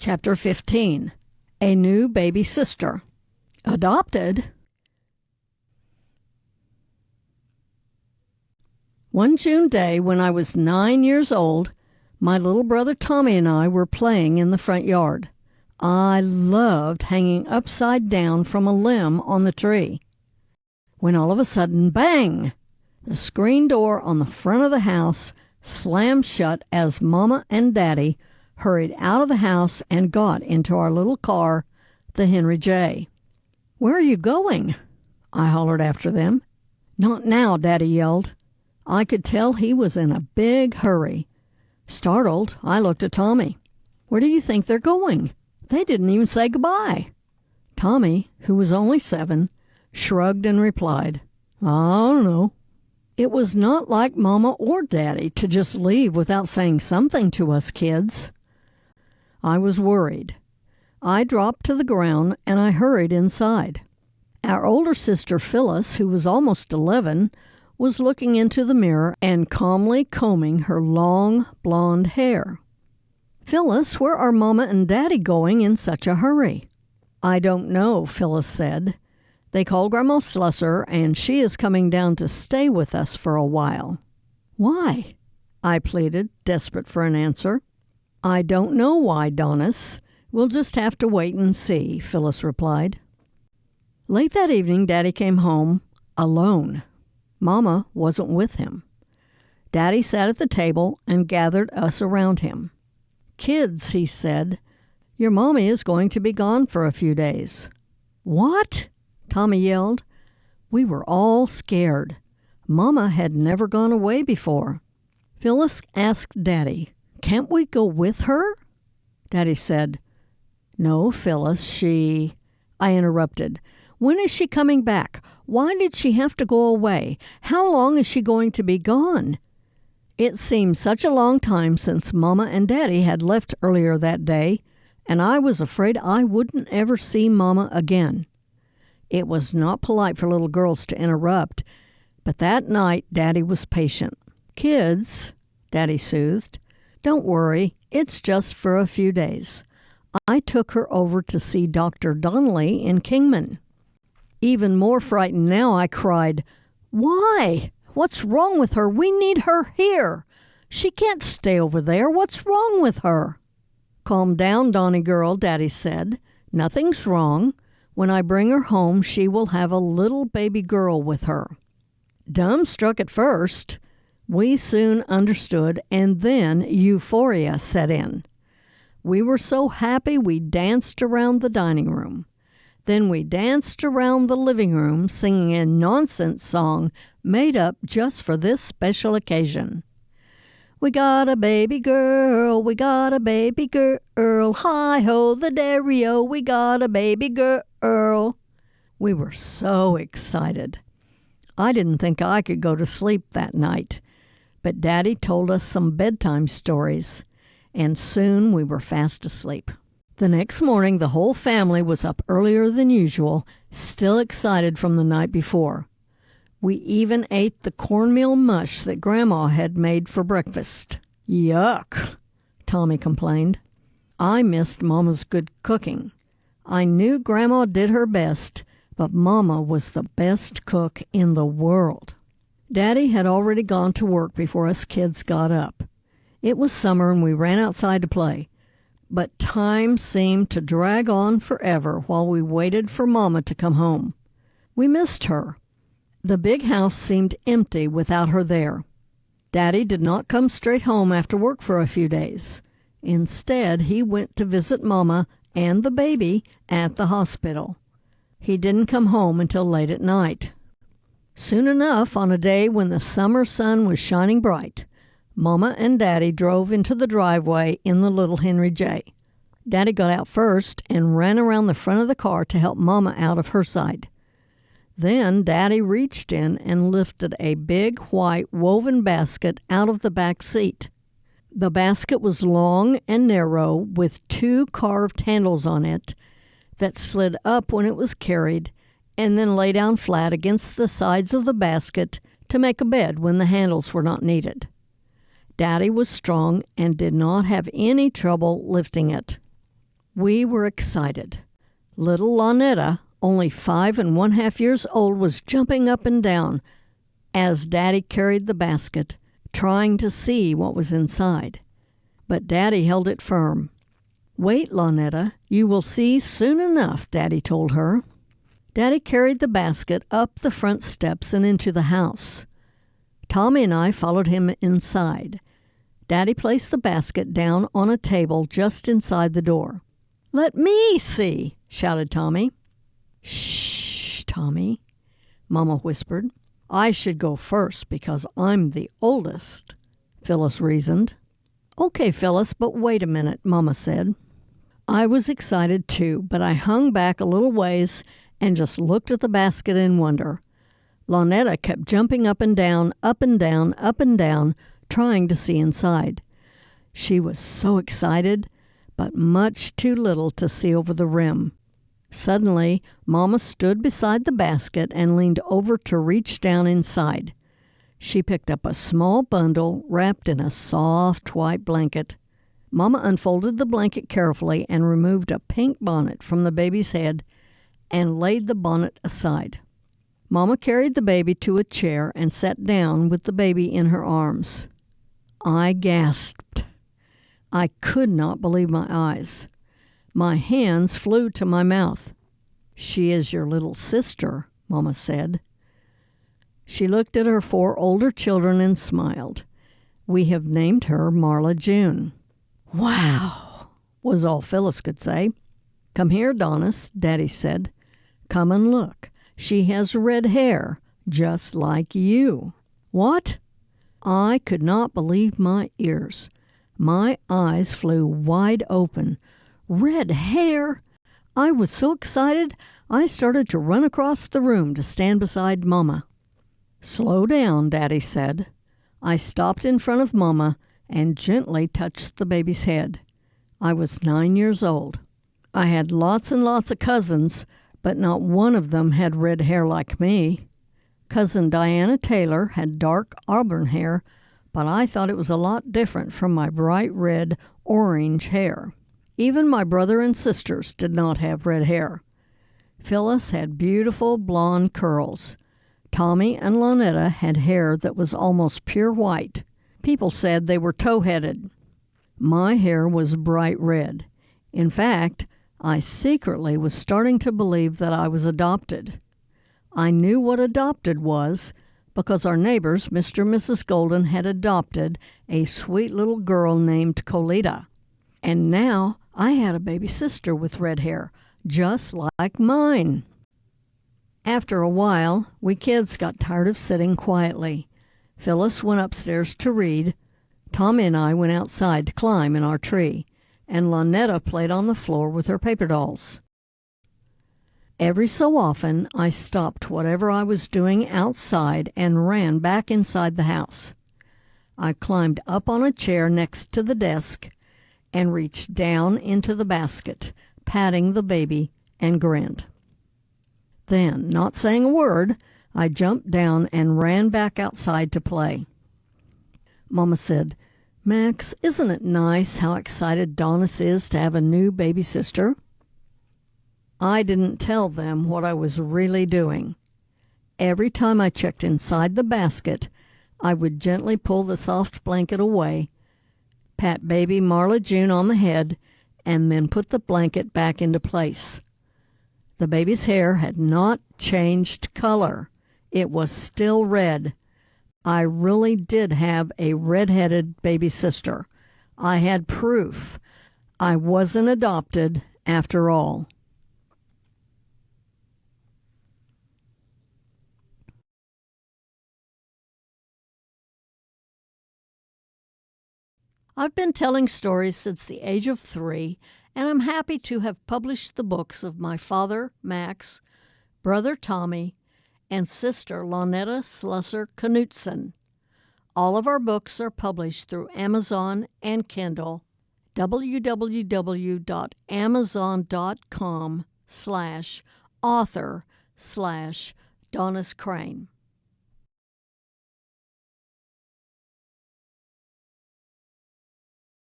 Chapter 15. A New Baby Sister. Adopted? One June day when I was 9 years old, my little brother Tommy and I were playing in the front yard. I loved hanging upside down from a limb on the tree. When all of a sudden, bang! The screen door on the front of the house slammed shut as Mama and Daddy hurried out of the house and got into our little car, the Henry J. "Where are you going?" I hollered after them. "Not now," Daddy yelled. I could tell he was in a big hurry. Startled, I looked at Tommy. "Where do you think they're going? They didn't even say goodbye." Tommy, who was only 7, shrugged and replied, "I don't know." It was not like Mama or Daddy to just leave without saying something to us kids. I was worried. I dropped to the ground and I hurried inside. Our older sister Phyllis, who was almost 11, was looking into the mirror and calmly combing her long blonde hair. "Phyllis, where are Mama and Daddy going in such a hurry?" "I don't know," Phyllis said. "They called Grandma Slusser, and she is coming down to stay with us for a while." "Why?" I pleaded, desperate for an answer. "I don't know why, Donnis. We'll just have to wait and see," Phyllis replied. Late that evening, Daddy came home alone. Mama wasn't with him. Daddy sat at the table and gathered us around him. "Kids," he said, "your mommy is going to be gone for a few days." "What?" Tommy yelled. We were all scared. Mama had never gone away before. Phyllis asked Daddy, "Can't we go with her?" Daddy said, "No, Phyllis, she—" I interrupted. "When is she coming back? Why did she have to go away? How long is she going to be gone?" It seemed such a long time since Mama and Daddy had left earlier that day, and I was afraid I wouldn't ever see Mama again. It was not polite for little girls to interrupt, but that night Daddy was patient. "Kids," Daddy soothed, "don't worry, it's just for a few days. I took her over to see Dr. Donnelly in Kingman." Even more frightened now, I cried, "Why? What's wrong with her? We need her here. She can't stay over there. What's wrong with her?" "Calm down, Donnie girl," Daddy said. "Nothing's wrong. When I bring her home, she will have a little baby girl with her." Dumbstruck at first, we soon understood, and then euphoria set in. We were so happy we danced around the dining room. Then we danced around the living room singing a nonsense song made up just for this special occasion. "We got a baby girl, we got a baby girl, hi-ho the dairy-o, we got a baby girl." We were so excited. I didn't think I could go to sleep that night, but Daddy told us some bedtime stories, and soon we were fast asleep. The next morning, the whole family was up earlier than usual, still excited from the night before. We even ate the cornmeal mush that Grandma had made for breakfast. "Yuck," Tommy complained. I missed Mama's good cooking. I knew Grandma did her best, but Mama was the best cook in the world. Daddy had already gone to work before us kids got up. It was summer and we ran outside to play. But time seemed to drag on forever while we waited for Mama to come home. We missed her. The big house seemed empty without her there. Daddy did not come straight home after work for a few days. Instead, he went to visit Mama and the baby at the hospital. He didn't come home until late at night. Soon enough, on a day when the summer sun was shining bright, Mama and Daddy drove into the driveway in the little Henry J. Daddy got out first and ran around the front of the car to help Mama out of her side. Then Daddy reached in and lifted a big white woven basket out of the back seat. The basket was long and narrow with 2 carved handles on it that slid up when it was carried and then lay down flat against the sides of the basket to make a bed when the handles were not needed. Daddy was strong and did not have any trouble lifting it. We were excited. Little Lonetta, only 5½ years old, was jumping up and down as Daddy carried the basket, trying to see what was inside. But Daddy held it firm. "Wait, Lonetta, you will see soon enough," Daddy told her. Daddy carried the basket up the front steps and into the house. Tommy and I followed him inside. Daddy placed the basket down on a table just inside the door. "Let me see," shouted Tommy. "Shh, Tommy," Mama whispered. "I should go first because I'm the oldest," Phyllis reasoned. "Okay, Phyllis, but wait a minute," Mama said. I was excited too, but I hung back a little ways and just looked at the basket in wonder. Lonetta kept jumping up and down, up and down, up and down, trying to see inside. She was so excited, but much too little to see over the rim. Suddenly, Mama stood beside the basket and leaned over to reach down inside. She picked up a small bundle wrapped in a soft white blanket. Mama unfolded the blanket carefully and removed a pink bonnet from the baby's head and laid the bonnet aside. Mama carried the baby to a chair and sat down with the baby in her arms. I gasped. I could not believe my eyes. My hands flew to my mouth. "She is your little sister," Mama said. She looked at her 4 older children and smiled. "We have named her Marla June." "Wow," was all Phyllis could say. "Come here, Donnis," Daddy said. "Come and look. She has red hair, just like you." "What?" I could not believe my ears. My eyes flew wide open. Red hair! I was so excited, I started to run across the room to stand beside Mama. "Slow down," Daddy said. I stopped in front of Mama and gently touched the baby's head. I was 9 years old. I had lots and lots of cousins, but not one of them had red hair like me. Cousin Diana Taylor had dark auburn hair, but I thought it was a lot different from my bright red, orange hair. Even my brother and sisters did not have red hair. Phyllis had beautiful blonde curls. Tommy and Lonetta had hair that was almost pure white. People said they were tow-headed. My hair was bright red. In fact, I secretly was starting to believe that I was adopted. I knew what adopted was because our neighbors, Mr. and Mrs. Golden, had adopted a sweet little girl named Colita. And now I had a baby sister with red hair, just like mine. After a while, we kids got tired of sitting quietly. Phyllis went upstairs to read. Tommy and I went outside to climb in our tree, and Lonetta played on the floor with her paper dolls. Every so often, I stopped whatever I was doing outside and ran back inside the house. I climbed up on a chair next to the desk and reached down into the basket, patting the baby, and grinned. Then, not saying a word, I jumped down and ran back outside to play. Mama said, "Max, isn't it nice how excited Donnis is to have a new baby sister?" I didn't tell them what I was really doing. Every time I checked inside the basket, I would gently pull the soft blanket away, pat baby Marla June on the head, and then put the blanket back into place. The baby's hair had not changed color. It was still red. I really did have a red-headed baby sister. I had proof. I wasn't adopted after all. I've been telling stories since the age of 3, and I'm happy to have published the books of my father, Max, brother Tommy, and sister Lonetta Slusser Knutson. All of our books are published through Amazon and Kindle. www.amazon.com/author/Donnis Crane.